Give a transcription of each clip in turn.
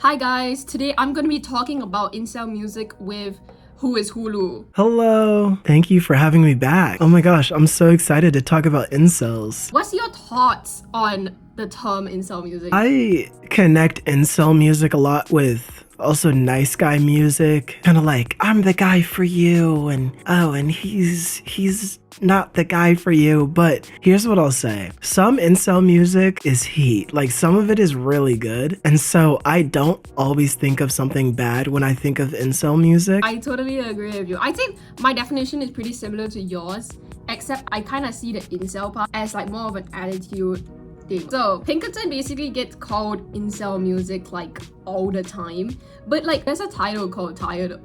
Hi guys, today I'm gonna be talking about incel music with Whulo. Hello. Thank you for having me back. Oh my gosh, I'm so excited to talk about incels. What's your thoughts on the term incel music? I connect incel music a lot with also nice guy music. Kind of like, I'm the guy for you, and he's not the guy for you. But here's what I'll say. Some incel music is heat. Like, some of it is really good. And so I don't always think of something bad when I think of incel music. I totally agree with you. I think my definition is pretty similar to yours, except I kind of see the incel part as like more of an attitude thing. So Pinkerton basically gets called incel music like all the time, but like there's a title called Tired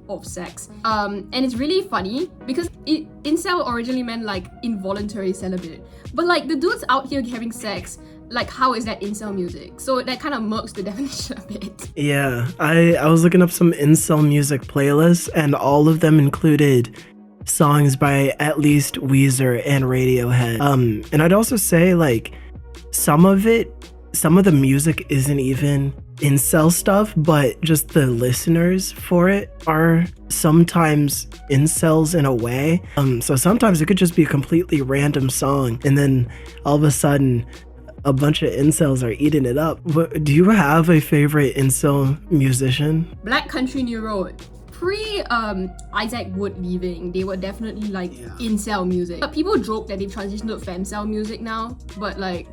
of Sex, and it's really funny because incel originally meant like involuntary celibate, but like the dudes out here having sex, like how is that incel music? So that kind of murks the definition a bit. Yeah, I was looking up some incel music playlists, and all of them included songs by at least Weezer and Radiohead. And I'd also say like some of the music isn't even incel stuff, but just the listeners for it are sometimes incels in a way. So sometimes it could just be a completely random song, and then all of a sudden a bunch of incels are eating it up. Do you have a favorite incel musician? Black Country New Road. Pre Isaac Wood leaving, they were definitely like incel music. But people joke that they've transitioned to femcel music now, but like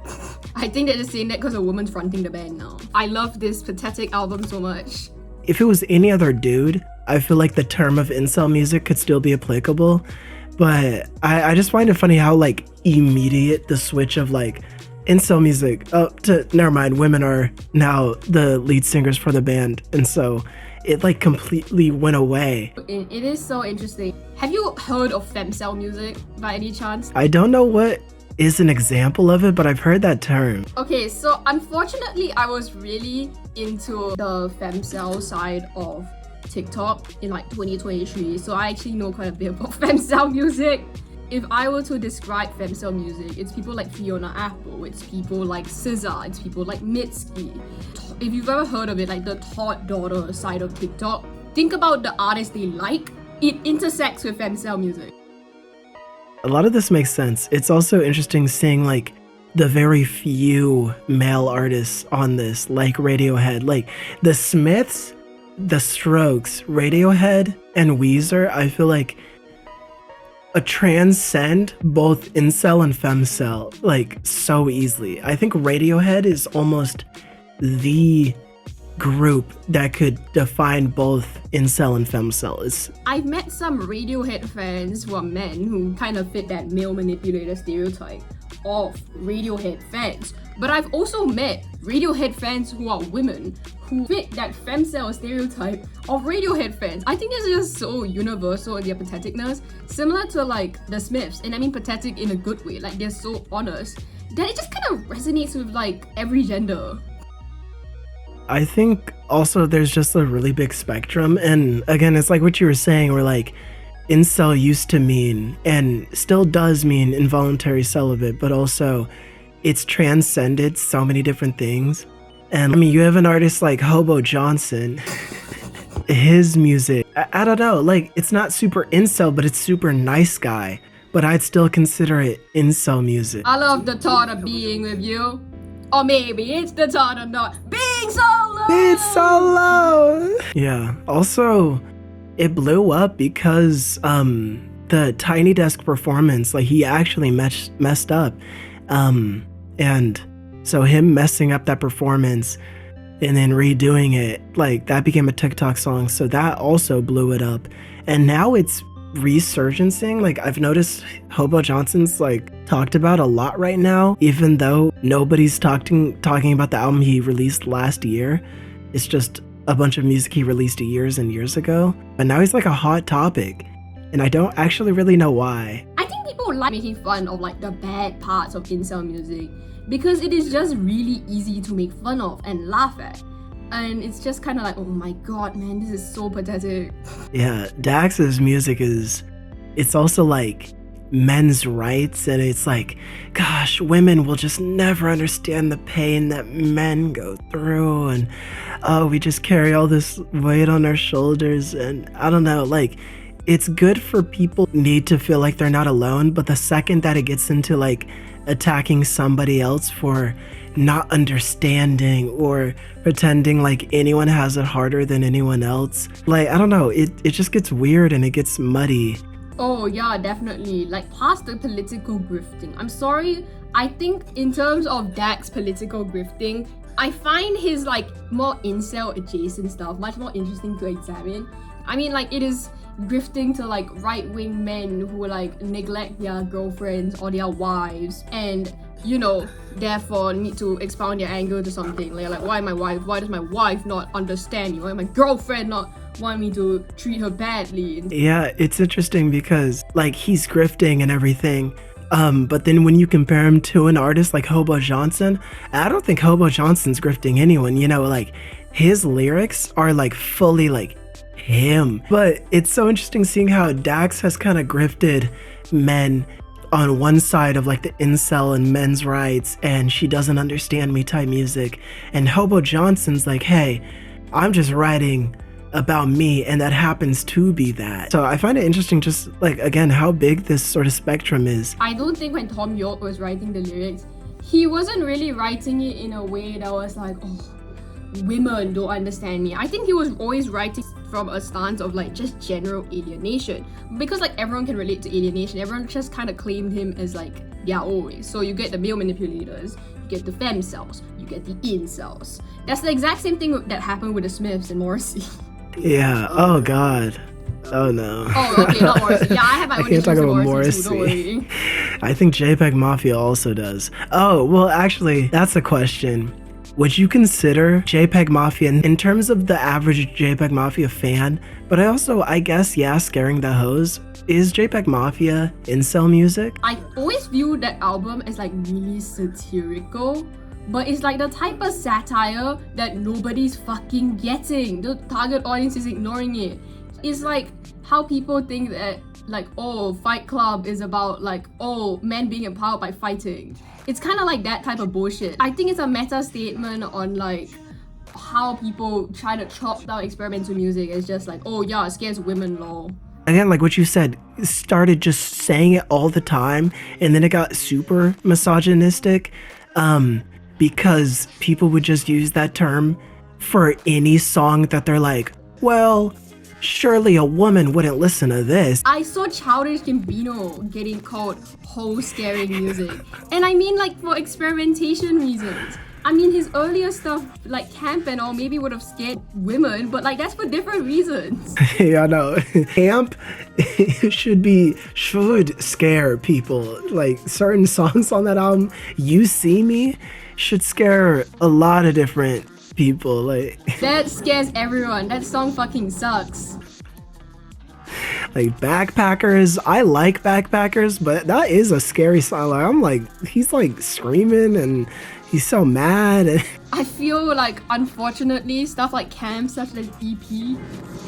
I think they're just saying that because a woman's fronting the band now. I love this pathetic album so much. If it was any other dude, I feel like the term of incel music could still be applicable, but I just find it funny how like immediate the switch of like incel music never mind, women are now the lead singers for the band, and so it like completely went away. It is so interesting. Have you heard of femcel music by any chance? I don't know what is an example of it, but I've heard that term. Okay, so unfortunately I was really into the femcel side of TikTok in like 2023, so I actually know quite a bit about femcel music. If I were to describe femcel music, it's people like Fiona Apple, it's people like SZA, it's people like Mitski. If you've ever heard of it, like the Todd daughter side of TikTok, think about the artists they like. It intersects with femcel music. A lot of this makes sense. It's also interesting seeing like the very few male artists on this, like Radiohead, like the Smiths, the Strokes, Radiohead, and Weezer. I feel like transcend both incel and femcel like so easily. I think Radiohead is almost the group that could define both incel and femcel. I've met some Radiohead fans who are men who kind of fit that male manipulator stereotype of Radiohead fans, but I've also met Radiohead fans who are women who fit that femcel stereotype of Radiohead fans. I think this is just so universal in their patheticness, similar to like the Smiths, and I mean pathetic in a good way, like they're so honest that it just kind of resonates with like every gender. I think also there's just a really big spectrum, and again, it's like what you were saying, where like incel used to mean and still does mean involuntary celibate, but also it's transcended so many different things. And I mean, you have an artist like Hobo Johnson. His music, I don't know, like it's not super incel, but it's super nice guy, but I'd still consider it incel music. I love the thought of being with you, or maybe it's the thought of not being solo. It's solo. Yeah. Also, it blew up because the Tiny Desk performance, like he actually messed up, and so him messing up that performance and then redoing it, like that became a TikTok song, so that also blew it up, and now it's resurgencing. Like I've noticed Hobo Johnson's like talked about a lot right now, even though nobody's talking about the album he released last year. It's just a bunch of music he released years and years ago, but now he's like a hot topic, and I don't actually really know why. I think people like making fun of like the bad parts of incel music because it is just really easy to make fun of and laugh at. And it's just kind of like, oh my god, man, this is so pathetic. Yeah, Dax's music it's also like men's rights, and it's like, gosh, women will just never understand the pain that men go through, and oh, we just carry all this weight on our shoulders. And I don't know, like, it's good for people need to feel like they're not alone, but the second that it gets into like attacking somebody else for not understanding or pretending like anyone has it harder than anyone else, like, I don't know, it just gets weird and it gets muddy. Oh yeah, definitely. Like, past the political grifting. I'm sorry, I think in terms of Dak's political grifting, I find his like more incel adjacent stuff much more interesting to examine. I mean, like, it is grifting to like right-wing men who like neglect their girlfriends or their wives, and you know, therefore need to expound their anger to something like why my wife, why does my wife not understand me, why my girlfriend not want me to treat her badly. Yeah, it's interesting because like he's grifting and everything, but then when you compare him to an artist like Hobo Johnson, I don't think Hobo Johnson's grifting anyone, you know, like his lyrics are like fully like him. But it's so interesting seeing how Dax has kind of grifted men on one side of like the incel and men's rights and she doesn't understand me type music, and Hobo Johnson's like, hey, I'm just writing about me and that happens to be that. So I find it interesting just like, again, how big this sort of spectrum is. I don't think when Tom York was writing the lyrics, he wasn't really writing it in a way that was like, oh, women don't understand me. I think he was always writing from a stance of like just general alienation, because like everyone can relate to alienation. Everyone just kind of claimed him as like their own. So you get the male manipulators, you get the femcells, you get the incels. That's the exact same thing that happened with the Smiths and Morrissey. Yeah. Oh God. Oh no. Oh, okay, not Morrissey. Yeah, I have my own issues with Morrissey too, don't worry. I think JPEG Mafia also does. Oh, well, actually, that's a question. Would you consider JPEG Mafia in terms of the average JPEG Mafia fan? But I guess, yeah, Scaring the Hoes. Is JPEG Mafia incel music? I always view that album as like really satirical, but it's like the type of satire that nobody's fucking getting. The target audience is ignoring it. It's like how people think that like, oh, Fight Club is about like, oh, men being empowered by fighting. It's kind of like that type of bullshit. I think it's a meta statement on like how people try to chop down experimental music. It's just like, oh yeah, it scares women, lol. Again, like what you said, started just saying it all the time, and then it got super misogynistic, because people would just use that term for any song that they're like, well, surely a woman wouldn't listen to this. I saw Childish Gambino getting called hoe scaring music. And I mean like for experimentation reasons. I mean his earlier stuff like Camp and all maybe would have scared women, but like that's for different reasons. Yeah, no. Camp should scare people. Like certain songs on that album, You See Me, should scare a lot of different people. Like that scares everyone. That song fucking sucks. Like Backpackers, I like Backpackers, but that is a scary song. Like, I'm like, he's like screaming and he's so mad. I feel like unfortunately stuff like Camp, such as EP,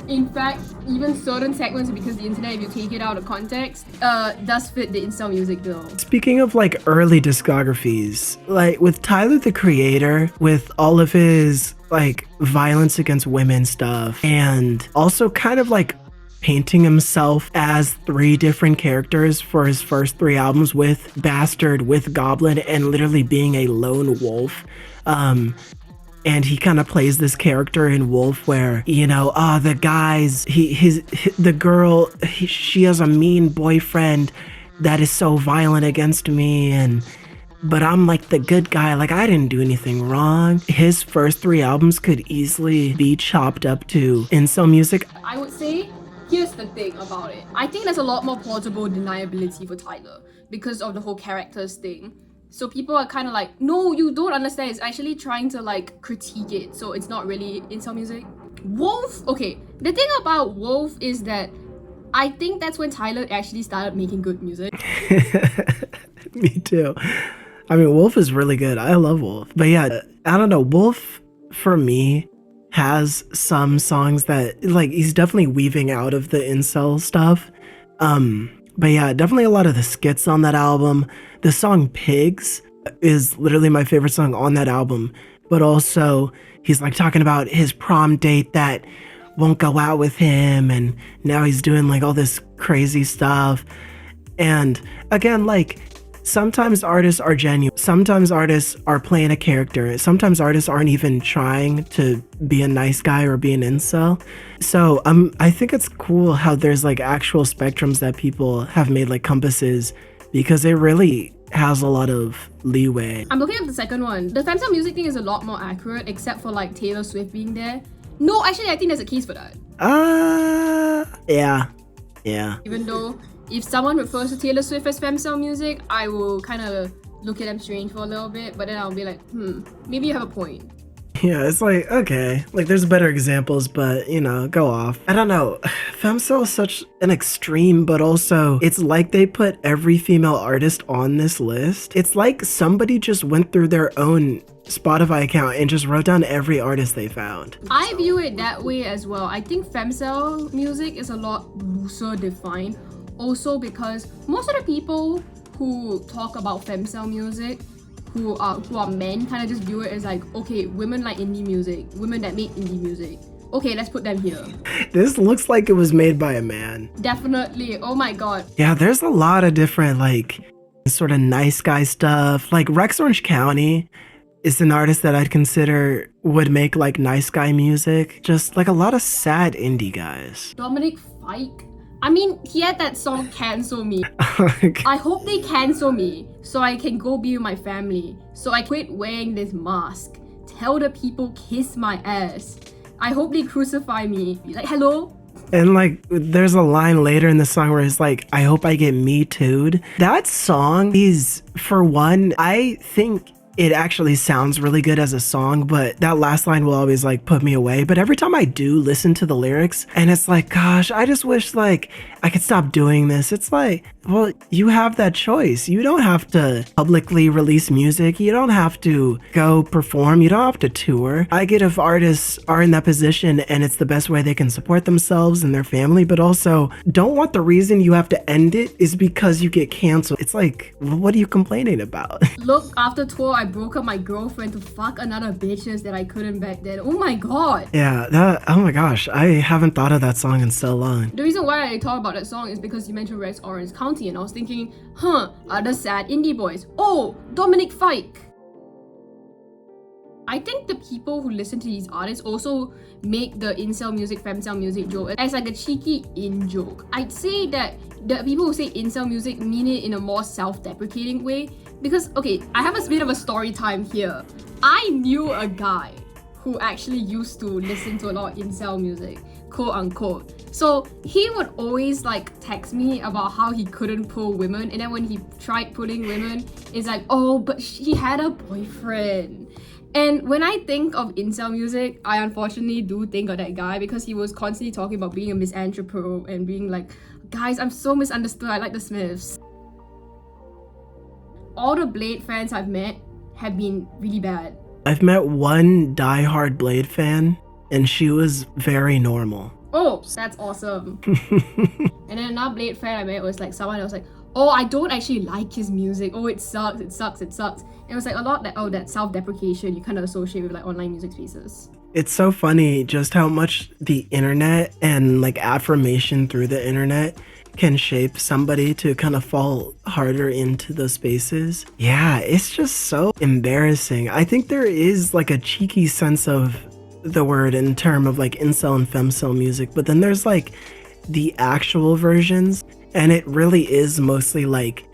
in fact even certain segments, because the internet, if you take it out of context, does fit the incel music bill. Speaking of like early discographies, like with Tyler the Creator, with all of his like violence against women stuff, and also kind of like painting himself as 3 different characters for his first 3 albums, with Bastard, with Goblin, and literally being a lone wolf. And he kind of plays this character in Wolf where, you know, the guys, the girl, she has a mean boyfriend that is so violent against me, but I'm like the good guy, like I didn't do anything wrong. His first 3 albums could easily be chopped up to incel music. I would say, here's the thing about it. I think there's a lot more plausible deniability for Tyler because of the whole characters thing. So people are kind of like, no, you don't understand. It's actually trying to like critique it. So it's not really incel music. Wolf, okay. The thing about Wolf is that I think that's when Tyler actually started making good music. Me too. I mean, Wolf is really good. I love Wolf. But yeah, I don't know. Wolf, for me, has some songs that like he's definitely weaving out of the incel stuff. But yeah, definitely a lot of the skits on that album. The song Pigs is literally my favorite song on that album. But also, he's like talking about his prom date that won't go out with him, and now he's doing like all this crazy stuff. And again, like, sometimes artists are genuine. Sometimes artists are playing a character. Sometimes artists aren't even trying to be a nice guy or be an incel. So I think it's cool how there's like actual spectrums that people have made like compasses, because it really has a lot of leeway. I'm looking at the second one. The femcel music thing is a lot more accurate, except for like Taylor Swift being there. No, actually, I think there's a case for that. Yeah. Even though if someone refers to Taylor Swift as femcel music, I will kind of look at them strange for a little bit, but then I'll be like, maybe you have a point. Yeah, it's like, okay, like there's better examples, but you know, go off. I don't know. Femcel is such an extreme, but also it's like they put every female artist on this list. It's like somebody just went through their own Spotify account and just wrote down every artist they found. I view it that way as well. I think femcel music is a lot looser defined. Also because most of the people who talk about femcel music who are men kind of just view it as like, okay, women like indie music, women that make indie music. Okay, let's put them here. This looks like it was made by a man. Definitely. Oh my god. Yeah, there's a lot of different like sort of nice guy stuff. Like Rex Orange County is an artist that I'd consider would make like nice guy music. Just like a lot of sad indie guys. Dominic Fike. I mean, he had that song Cancel Me. I hope they cancel me so I can go be with my family. So I quit wearing this mask. Tell the people kiss my ass. I hope they crucify me. Like, hello? And like, there's a line later in the song where it's like, I hope I get me too'd. That song is, for one, I think it actually sounds really good as a song, but that last line will always like put me away. But every time I do listen to the lyrics, and it's like, gosh, I just wish like I could stop doing this. It's like, well, you have that choice. You don't have to publicly release music. You don't have to go perform. You don't have to tour. I get if artists are in that position and it's the best way they can support themselves and their family, but also don't want the reason you have to end it is because you get canceled. It's like, well, what are you complaining about? Look, after tour, I broke up my girlfriend to fuck another bitches that I couldn't back then. Oh my god. Yeah, oh my gosh, I haven't thought of that song in so long. The reason why I talk about that song is because you mentioned Rex Orange County, and I was thinking, other sad indie boys. Oh, Dominic Fike. I think the people who listen to these artists also make the incel music, femcel music joke as like a cheeky in-joke. I'd say that the people who say incel music mean it in a more self-deprecating way. Because, okay, I have a bit of a story time here. I knew a guy who actually used to listen to a lot of incel music, quote unquote. So he would always like text me about how he couldn't pull women, and then when he tried pulling women, it's like, oh, but she had a boyfriend. And when I think of incel music, I unfortunately do think of that guy because he was constantly talking about being a misanthrope and being like, guys, I'm so misunderstood, I like the Smiths. All the Blade fans I've met have been really bad. I've met one diehard Blade fan, and she was very normal. Oh, that's awesome. And then another Blade fan I met was like someone that was like, oh, I don't actually like his music. Oh, it sucks, it sucks, it sucks. It was like a lot that, oh, that self-deprecation you kind of associate with like online music spaces. It's so funny just how much the internet and like affirmation through the internet can shape somebody to kind of fall harder into those spaces. Yeah, it's just so embarrassing. I think there is like a cheeky sense of the word in term of like incel and femcel music, but then there's like the actual versions, and it really is mostly like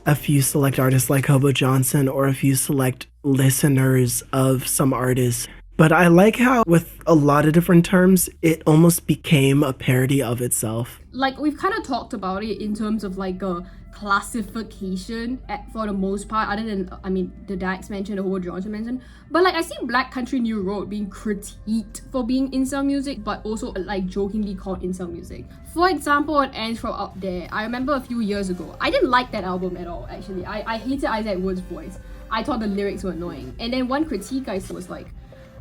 a few select artists like Hobo Johnson or a few select listeners of some artists. But I like how with a lot of different terms, it almost became a parody of itself. Like, we've kind of talked about it in terms of like a classification for the most part, other than, I mean, the Dax mentioned, the Hobo Johnson mentioned. But like, I see Black Country New Road being critiqued for being incel music, but also like jokingly called incel music. For example, on Ants From Up There, I remember a few years ago, I didn't like that album at all, actually. I hated Isaac Wood's voice. I thought the lyrics were annoying. And then one critique I saw was like,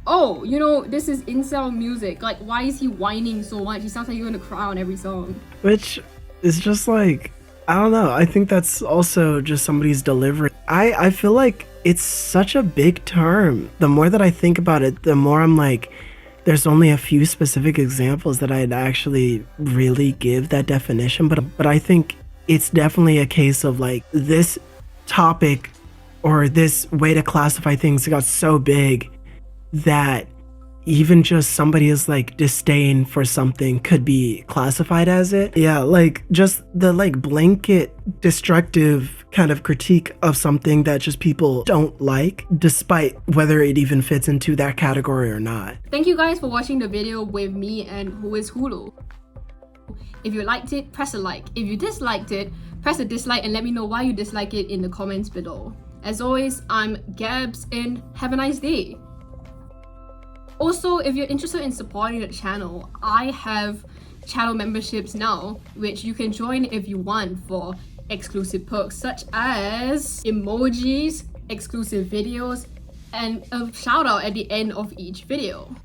oh, you know, this is incel music. Like, why is he whining so much? He sounds like he's gonna cry on every song. Which is just like, I don't know. I think that's also just somebody's delivery. I feel like it's such a big term. The more that I think about it, the more I'm like, there's only a few specific examples that I'd actually really give that definition. But I think it's definitely a case of like this topic or this way to classify things got so big that even just somebody's like disdain for something could be classified as it. Yeah, like just the like blanket destructive kind of critique of something that just people don't like, despite whether it even fits into that category or not. Thank you guys for watching the video with me and who is Whulo. If you liked it, press a like. If you disliked it, press a dislike and let me know why you dislike it in the comments below. As always, I'm Gabs and have a nice day. Also, if you're interested in supporting the channel, I have channel memberships now, which you can join if you want for exclusive perks such as emojis, exclusive videos, and a shout out at the end of each video.